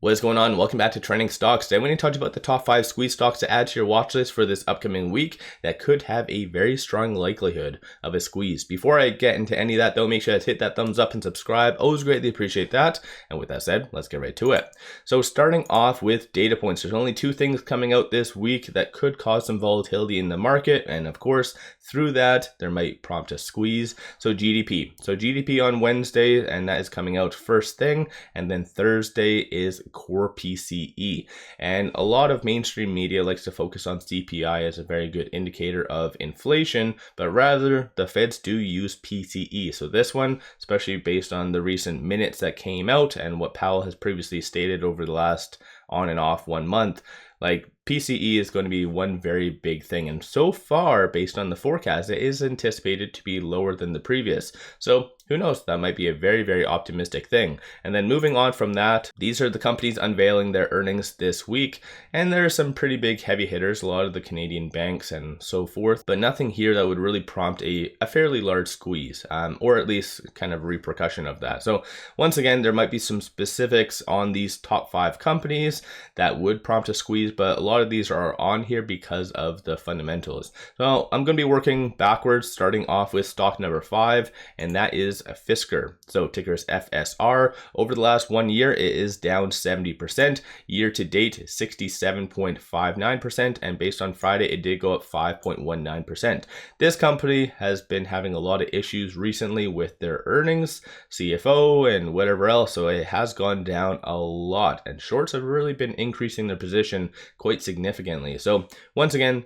What is going on? Welcome back to Trending Stocks. Today I'm going to talk about the top 5 squeeze stocks to add to your watch list for this upcoming week that could have a very strong likelihood of a squeeze. Before I get into any of that though, make sure to hit that thumbs up and subscribe. Always greatly appreciate that. And with that said, let's get right to it. So starting off with data points, there's only 2 things coming out this week that could cause some volatility in the market. And of course, through that, there might prompt a squeeze. So GDP. So GDP on Wednesday, and that is coming out first thing. And then Thursday is core PCE, and a lot of mainstream media likes to focus on CPI as a very good indicator of inflation, but rather the Feds do use PCE. So this one, especially based on the recent minutes that came out and what Powell has previously stated over the last on and off 1 month, like PCE is going to be one very big thing, and so far based on the forecast it is anticipated to be lower than the previous. So who knows, that might be a very optimistic thing. And then moving on from that, these are the companies unveiling their earnings this week, and there are some pretty big heavy hitters, a lot of the Canadian banks and so forth, but nothing here that would really prompt a fairly large squeeze, or at least kind of repercussion of that. So once again, there might be some specifics on these top 5 companies that would prompt a squeeze, but a lot of these are on here because of the fundamentals. So I'm going to be working backwards, starting off with stock number 5, and that is a Fisker. So ticker is FSR. Over the last 1 year, it is down 70%. Year to date, 67.59%, and based on Friday, it did go up 5.19%. This company has been having a lot of issues recently with their earnings, CFO, and whatever else, so it has gone down a lot, and shorts have really been increasing their position quite significantly. So once again,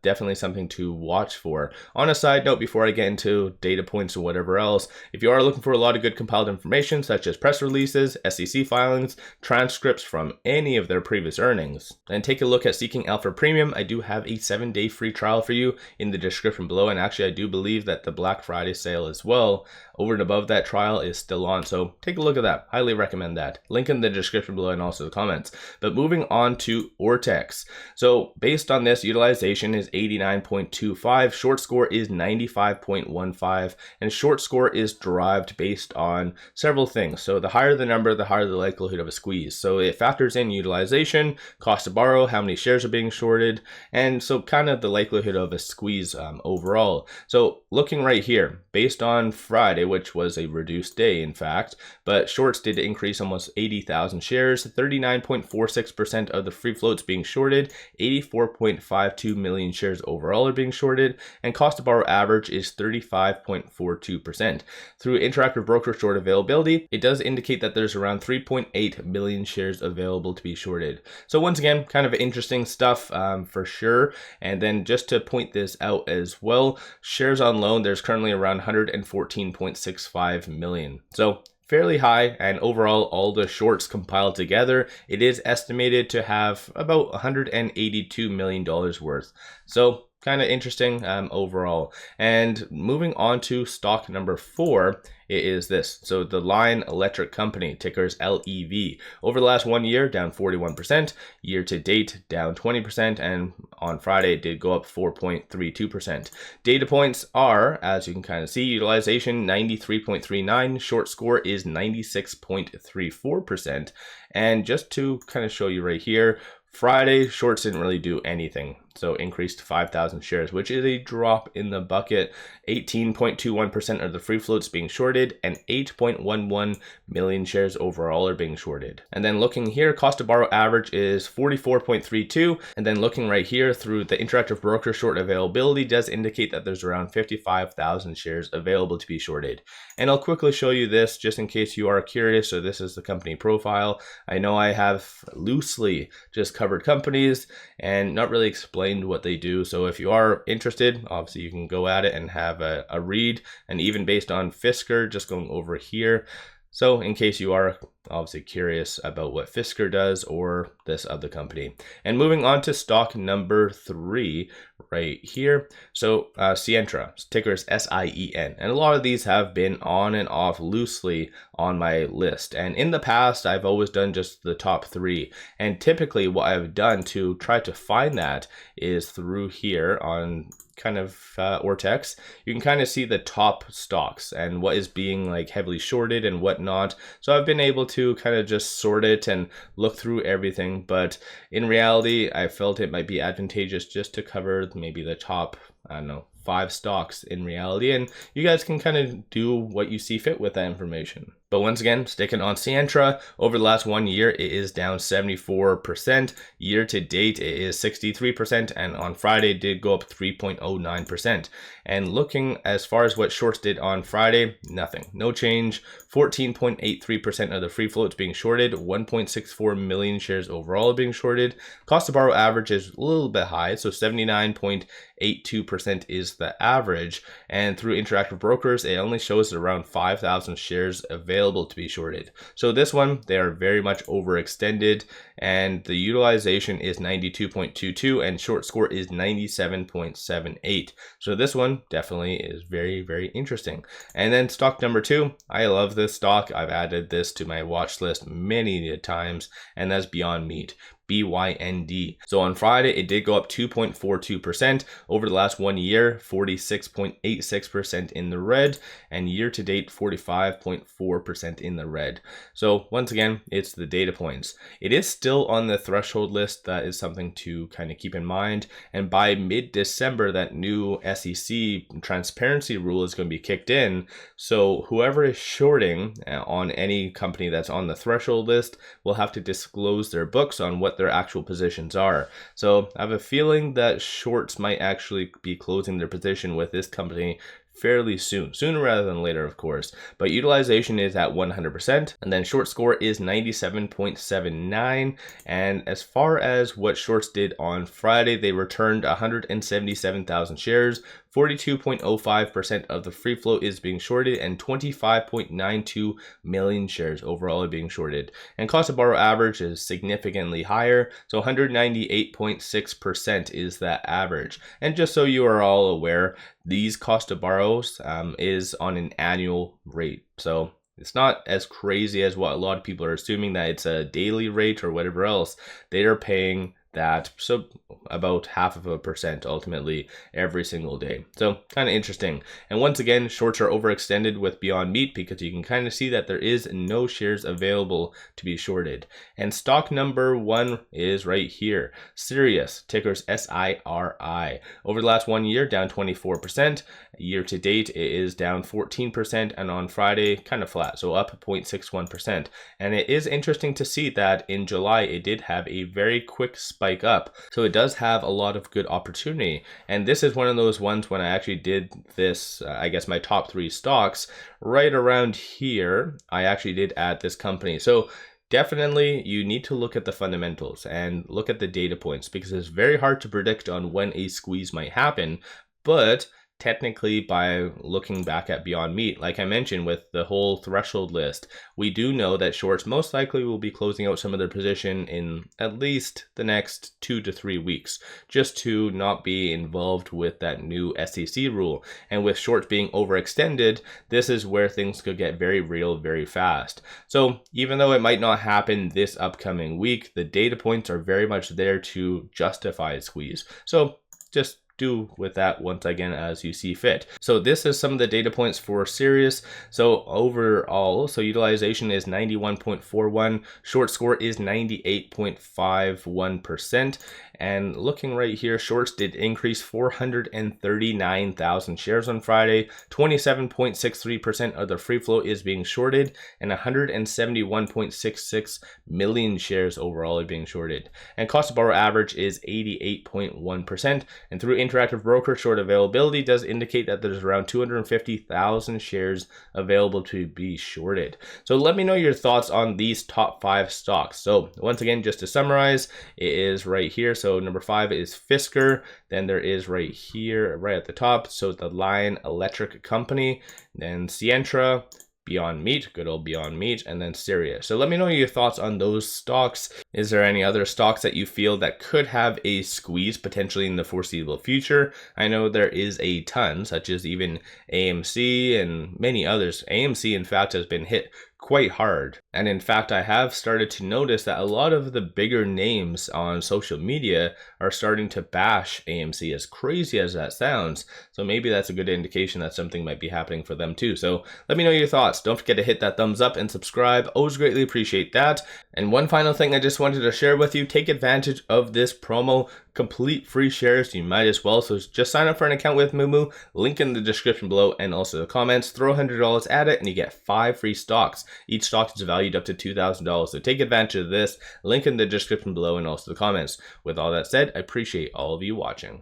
definitely something to watch for. On a side note, before I get into data points or whatever else, if you are looking for a lot of good compiled information such as press releases, SEC filings, transcripts from any of their previous earnings, then take a look at Seeking Alpha Premium. I do have a 7-day free trial for you in the description below, and actually I do believe that the Black Friday sale as well, over and above that trial, is still on, so take a look at that. Highly recommend that. Link in the description below and also the comments. But moving on to Ortex. So based on this, utilization is 89.25, short score is 95.15, and short score is derived based on several things. So the higher the number, the higher the likelihood of a squeeze. So it factors in utilization, cost to borrow, how many shares are being shorted, and so kind of the likelihood of a squeeze overall. So looking right here, based on Friday, which was a reduced day in fact, but shorts did increase almost 80,000 shares, 39.46% of the free floats being shorted, 84.52 million shares overall are being shorted, and cost to borrow average is 35.42%. Through interactive broker short availability, it does indicate that there's around 3.8 million shares available to be shorted. So once again, kind of interesting stuff for sure. And then just to point this out as well, shares on loan, there's currently around 114.65 million. So fairly high, and overall all the shorts compiled together, it is estimated to have about $182 million worth. So kind of interesting overall. And moving on to stock number 4, it is this. So the Lion Electric Company, ticker is LEV. Over the last 1 year, down 41%, year to date, down 20%, and on Friday, it did go up 4.32%. Data points are, as you can kind of see, utilization 93.39, short score is 96.34%. And just to kind of show you right here, Friday, shorts didn't really do anything, so increased to 5,000 shares, which is a drop in the bucket. 18.21% of the free floats being shorted, and 8.11 million shares overall are being shorted. And then looking here, cost to borrow average is 44.32, and then looking right here through the interactive broker short availability does indicate that there's around 55,000 shares available to be shorted. And I'll quickly show you this just in case you are curious. So this is the company profile. I know I have loosely just covered companies and not really explained what they do. So if you are interested, obviously you can go at it and have a read, and even based on Fisker, just going over here. So in case you are obviously curious about what Fisker does or this other company. And moving on to stock number 3 right here. So Centrair, ticker is SIEN. And a lot of these have been on and off loosely on my list. And in the past, I've always done just the top 3. And typically what I've done to try to find that is through here on kind of Ortex, you can kind of see the top stocks and what is being like heavily shorted and whatnot. So I've been able to kind of just sort it and look through everything, but in reality, I felt it might be advantageous just to cover maybe the top, I don't know, 5 stocks in reality, and you guys can kind of do what you see fit with that information. But once again, sticking on Centrair, over the last 1 year, it is down 74%. Year to date, it is 63%, and on Friday, it did go up 3.09%. And looking as far as what shorts did on Friday, nothing, no change. 14.83% of the free float is being shorted, 1.64 million shares overall being shorted. Cost to borrow average is a little bit high, so 79.82% is the average. And through Interactive Brokers, it only shows around 5,000 shares available to be shorted. So this one, they are very much overextended, and the utilization is 92.22 and short score is 97.78. So this one definitely is very, very interesting. And then stock number 2, I love this stock. I've added this to my watch list many times, and that's Beyond Meat. BYND. So on Friday, it did go up 2.42%. Over the last 1 year, 46.86% in the red, and year to date, 45.4% in the red. So once again, it's the data points. It is still on the threshold list. That is something to kind of keep in mind. And by mid-December, that new SEC transparency rule is going to be kicked in. So whoever is shorting on any company that's on the threshold list will have to disclose their books on what their actual positions are. So I have a feeling that shorts might actually be closing their position with this company fairly soon, sooner rather than later, of course. But utilization is at 100%, and then short score is 97.79. And as far as what shorts did on Friday, they returned 177,000 shares. 42.05% of the free float is being shorted, and 25.92 million shares overall are being shorted. And cost to borrow average is significantly higher, so 198.6% is that average. And just so you are all aware, these cost to borrows is on an annual rate. So it's not as crazy as what a lot of people are assuming, that it's a daily rate or whatever else. They are paying that, so about 0.5% ultimately every single day. So kind of interesting. And once again, shorts are overextended with Beyond Meat because you can kind of see that there is no shares available to be shorted. And stock number 1 is right here, Sirius, tickers SIRI. Over the last 1 year, down 24%. Year to date, it is down 14%, and on Friday, kind of flat, so up 0.61%. And it is interesting to see that in July, it did have a very quick spike up. So it does have a lot of good opportunity. And this is one of those ones when I actually did this, I guess my top 3 stocks, right around here, I actually did add this company. So definitely, you need to look at the fundamentals and look at the data points, because it's very hard to predict on when a squeeze might happen. But technically, by looking back at Beyond Meat, like I mentioned with the whole threshold list, we do know that shorts most likely will be closing out some of their position in at least the next 2 to 3 weeks, just to not be involved with that new SEC rule. And with shorts being overextended, this is where things could get very real very fast. So even though it might not happen this upcoming week, the data points are very much there to justify a squeeze. So just do with that once again as you see fit. So this is some of the data points for Sirius. So overall, so utilization is 91.41, short score is 98.51%. And looking right here, shorts did increase 439,000 shares on Friday. 27.63% of the free float is being shorted, and 171.66 million shares overall are being shorted. And cost to borrow average is 88.1%. And through Interactive Broker, short availability does indicate that there's around 250,000 shares available to be shorted. So let me know your thoughts on these top 5 stocks. So once again, just to summarize, it is right here. So number 5 is Fisker. Then there is right here, right at the top, so the Lion Electric Company. Then Centrair, Beyond Meat, good old Beyond Meat, and then Sirius. So let me know your thoughts on those stocks. Is there any other stocks that you feel that could have a squeeze potentially in the foreseeable future? I know there is a ton, such as even AMC and many others. AMC, in fact, has been hit quite hard. And in fact, I have started to notice that a lot of the bigger names on social media are starting to bash AMC, as crazy as that sounds. So maybe that's a good indication that something might be happening for them too. So let me know your thoughts. Don't forget to hit that thumbs up and subscribe. Always greatly appreciate that. And one final thing I just wanted to share with you, take advantage of this promo. Complete free shares, you might as well. So just sign up for an account with MULN MULN, link in the description below and also the comments. Throw $100 at it and you get 5 free stocks. Each stock is valued up to $2,000. So take advantage of this, link in the description below and also the comments. With all that said, I appreciate all of you watching.